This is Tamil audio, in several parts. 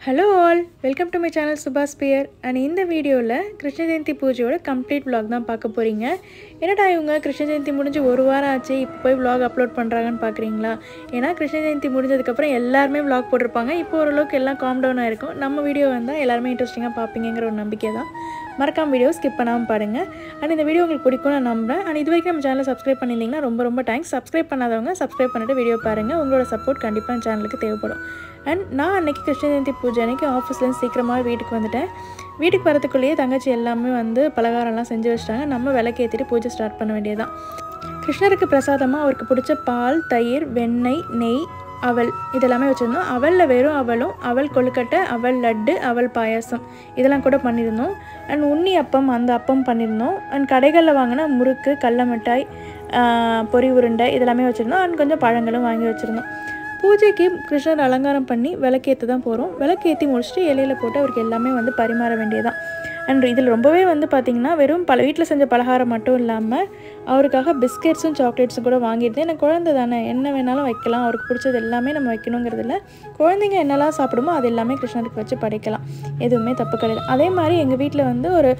Hello all, welcome to my channel Subha's Spear. And in the video la Krishna Jayanthi Poojayoda complete vlog தான் பார்க்க போறீங்க. என்னடா இவங்க கிருஷ்ண ஜெயந்தி முடிஞ்சு ஒரு வாரம் ஆச்சு இப்போ போய் vlog அப்லோட் பண்றாங்கன்னு பாக்குறீங்களா? ஏனா கிருஷ்ண ஜெயந்தி முடிஞ்சதுக்கு அப்புறம் எல்லாரும் vlog போட்டுருப்பாங்க. இப்போ ஓரளவுக்கு எல்லாம் calm down ஆயிருக்கும். நம்ம வீடியோ வந்தா எல்லாரும் இன்ட்ரஸ்டிங்கா பாப்பீங்கங்கற ஒரு நம்பிக்கை தான். மறக்காம வீடியோ ஸ்கிப் பண்ணாம பாருங்க. and இந்த வீடியோ உங்களுக்கு பிடிக்கும்னு நான் நம்புறேன். and இதுவரைக்கும் நம்ம சேனலை சப்ஸ்கிரைப் பண்ணிருந்தீங்கன்னா ரொம்ப தேங்க்ஸ். சப்ஸ்கிரைப் பண்ணாதவங்க சப்ஸ்கிரைப் பண்ணிட்டு வீடியோ பாருங்க. உங்களோட சப்போர்ட் கண்டிப்பா சேனலுக்கு தேவைப்படும். and நான் அன்னைக்கு கிருஷ்ண ஜெயந்தி பூஜை அன்னைக்கு ஆபீஸ்ல இருந்து சீக்கிரமா வீட்டுக்கு வந்துட்டேன். வீட்டுக்கு வரதுக்குள்ளேயே தங்கச்சி எல்லாமே வந்து பலகாரம்லாம் செஞ்சு வச்சிட்டாங்க. நம்ம விளக்கேத்திட்டு பூஜை ஸ்டார்ட் பண்ண வேண்டியதுதான். கிருஷ்ணருக்கு பிரசாதமா அவருக்கு பிடிச்ச பால், தயிர், வெண்ணெய், நெய், அவல் இதெல்லாமே வச்சிருந்தோம். அவல்ல வெறும் அவலும், அவல் கொழுக்கட்டை, அவல் லட்டு, அவல் பாயாசம் இதெல்லாம் கூட பண்ணியிருந்தோம். அண்ட் உண்ணி அப்பம் அந்த அப்பம் பண்ணியிருந்தோம். அண்ட் கடைகளில் வாங்கின முறுக்கு, கடல மிட்டாய், பொரி உருண்டை இதெல்லாமே வச்சுருந்தோம். அண்ட் கொஞ்சம் பழங்களும் வாங்கி வச்சுருந்தோம். பூஜைக்கு கிருஷ்ணர் அலங்காரம் பண்ணி விளக்கேற்ற தான் போகிறோம். விளக்கேற்றி முடிச்சுட்டு இலையில் போட்டு அவருக்கு எல்லாமே வந்து பரிமாற வேண்டியதான். அண்ட் இதில் ரொம்பவே வந்து பார்த்திங்கன்னா வெறும் வீட்டில் செஞ்ச பலகாரம் மட்டும் இல்லாமல் அவருக்காக பிஸ்கெட்ஸும் சாக்லேட்ஸும் கூட வாங்கியிருந்தேன். எனக்கு குழந்தை தானே என்ன வேணாலும் வைக்கலாம், அவருக்கு பிடிச்சது எல்லாமே நம்ம வைக்கணுங்கிறதில்ல. குழந்தைங்க என்னெல்லாம் சாப்பிடுமோ அது எல்லாமே கிருஷ்ணருக்கு வச்சு படைக்கலாம், எதுவுமே தப்பு கிடையாது. அதே மாதிரி எங்கள் வீட்டில் வந்து ஒரு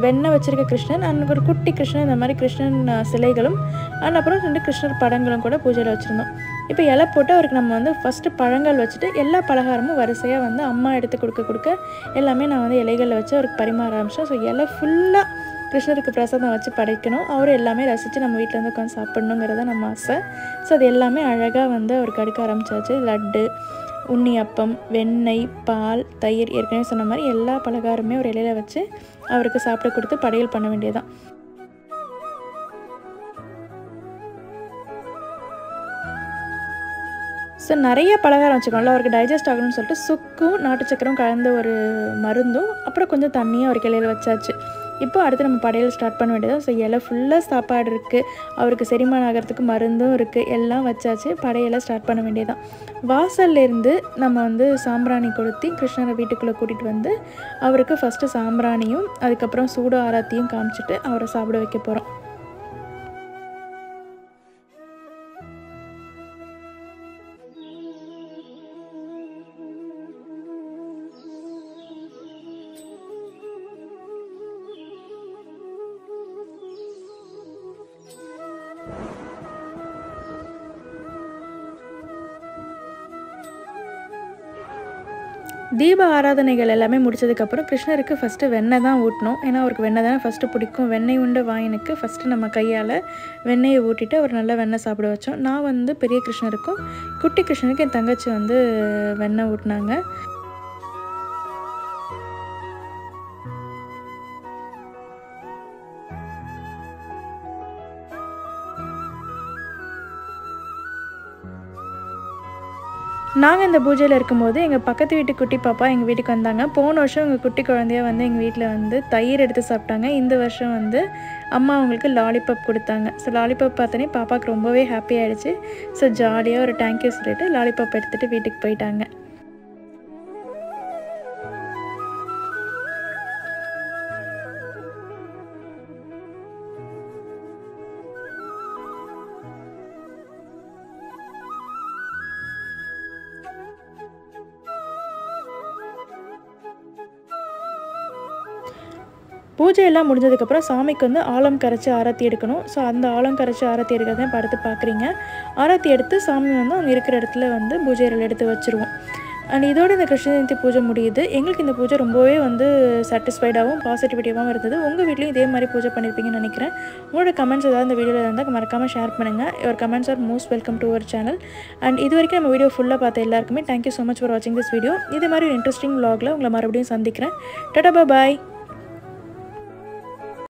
வெண்ணெய் வச்சுருக்க கிருஷ்ணன் அண்ட் ஒரு குட்டி கிருஷ்ணன் இந்த மாதிரி கிருஷ்ணன் சிலைகளும் அண்ட் அப்புறம் 2 கிருஷ்ணர் படங்களும் கூட பூஜையில் வச்சுருந்தோம். இப்போ இலை போட்டு அவருக்கு நம்ம வந்து ஃபஸ்ட்டு பழங்கள் வச்சுட்டு எல்லா பலகாரமும் வரிசையாக வந்து அம்மா எடுத்து கொடுக்க எல்லாமே நான் வந்து இலைகளில் வச்சு அவருக்கு பரிமாற ஆரம்பிச்சோம். ஸோ இலை ஃபுல்லாக கிருஷ்ணருக்கு பிரசாதம் வச்சு படைக்கணும், அவரும் எல்லாமே ரசித்து நம்ம வீட்டில் வந்து உட்காந்து சாப்பிட்ணுங்கிறத நம்ம ஆசை. ஸோ அது எல்லாமே அழகாக வந்து அவருக்கு அடுக்க ஆரம்பிச்சாச்சு. லட்டு, உண்ணியப்பம், வெண்ணெய், பால், தயிர் ஏற்கனவே சொன்ன மாதிரி எல்லா பலகாரமே ஒரு இலையில் வச்சு அவருக்கு சாப்பிட கொடுத்து படையல் பண்ண வேண்டியதான். ஸோ நிறைய பலகாரம் வச்சுக்கோங்களா, அவருக்கு டைஜஸ்ட் ஆகணும்னு சொல்லிட்டு சுக்கும் நாட்டு சக்கரம் கலந்த ஒரு மருந்தும் அப்புறம் கொஞ்சம் தண்ணியும் அவருக்கு இலையில் வச்சாச்சு. இப்போ அடுத்து நம்ம படையல் ஸ்டார்ட் பண்ண வேண்டியதான். ஸோ இலை ஃபுல்லாக சாப்பாடு இருக்குது, அவருக்கு செரிமானம் ஆகிறதுக்கு மருந்தும் இருக்குது, எல்லாம் வச்சாச்சு. படையலை ஸ்டார்ட் பண்ண வேண்டியதான். வாசல்லேருந்து நம்ம வந்து சாம்பிராணி கொளுத்தி கிருஷ்ணரை வீட்டுக்குள்ளே கூட்டிகிட்டு வந்து அவருக்கு ஃபஸ்ட்டு சாம்பிராணியும் அதுக்கப்புறம் சூடு ஆராத்தியும் காமிச்சிட்டு அவரை சாப்பிட வைக்க போகிறோம். தீப ஆராதனைகள் எல்லாமே முடிச்சதுக்கப்புறம் கிருஷ்ணருக்கு ஃபஸ்ட்டு வெண்ணெய் தான் ஊட்டணும். ஏன்னா அவருக்கு வெண்ணெய் தானே ஃபஸ்ட்டு பிடிக்கும். வெண்ணெய் உண்ட வாயினுக்கு ஃபஸ்ட்டு நம்ம கையால் வெண்ணெயை ஊட்டிட்டு அவர் நல்லா வெண்ணெய் சாப்பிட வச்சோம். நான் வந்து பெரிய கிருஷ்ணருக்கும் குட்டி கிருஷ்ணருக்கும் என் தங்கச்சி வந்து வெண்ணெய் ஊட்டினாங்க. நாங்கள் இந்த பூஜையில் இருக்கும்போது எங்கள் பக்கத்து வீட்டு குட்டி பாப்பா எங்கள் வீட்டுக்கு வந்தாங்க. போன வருஷம் எங்கள் குட்டி குழந்தைய வந்து எங்கள் வீட்டில் வந்து தயிர் எடுத்து சாப்பிட்டாங்க. இந்த வருஷம் வந்து அம்மா அவங்களுக்கு லாலிபாப் கொடுத்தாங்க. ஸோ லாலிபாப் பார்த்தோன்னே பாப்பாவுக்கு ரொம்பவே ஹாப்பி ஆகிடுச்சு. ஸோ ஜாலியாக ஒரு தேங்க்யூ சொல்லிட்டு லாலிபாப் எடுத்துகிட்டு வீட்டுக்கு போயிட்டாங்க. பூஜையெல்லாம் முடிஞ்சதுக்கப்புறம் சாமிக்கு வந்து ஆலம் கரைச்சி ஆரத்தி எடுக்கணும். ஸோ அந்த ஆலம் கரைச்சி ஆரத்தி எடுக்கிறத படுத்து பார்க்குறீங்க. ஆரத்தி எடுத்து சாமி வந்து அவங்க இருக்கிற இடத்துல வந்து பூஜை அறையில் எடுத்து வச்சுருவோம். அண்ட் இதோட இந்த கிருஷ்ண ஜெயந்தி பூஜை முடியுது. எங்களுக்கு இந்த பூஜை ரொம்பவே வந்து சாட்டிஸ்ஃபைடாகவும் பாசிட்டிவிட்டியாகவும் இருந்தது. உங்கள் வீட்லையும் இதே மாதிரி பூஜை பண்ணியிருப்பீங்கன்னு நினைக்கிறேன். உங்களோட கமெண்ட்ஸ் ஏதாவது இந்த வீடியோவில் இருந்தால் மறக்காமல் ஷேர் பண்ணுங்கள். Your comments are most welcome to our channel. And இது வரைக்கும் நம்ம வீடியோ ஃபுல்லாக பார்த்த எல்லாருக்குமே தேங்க்யூ ஸோ மச் ஃபார் வாட்சிங் திஸ் வீடியோ. இதே மாதிரி ஒரு இன்ட்ரெஸ்டிங் vlogல உங்களை மறுபடியும் சந்திக்கிறேன். டாடா பாய்.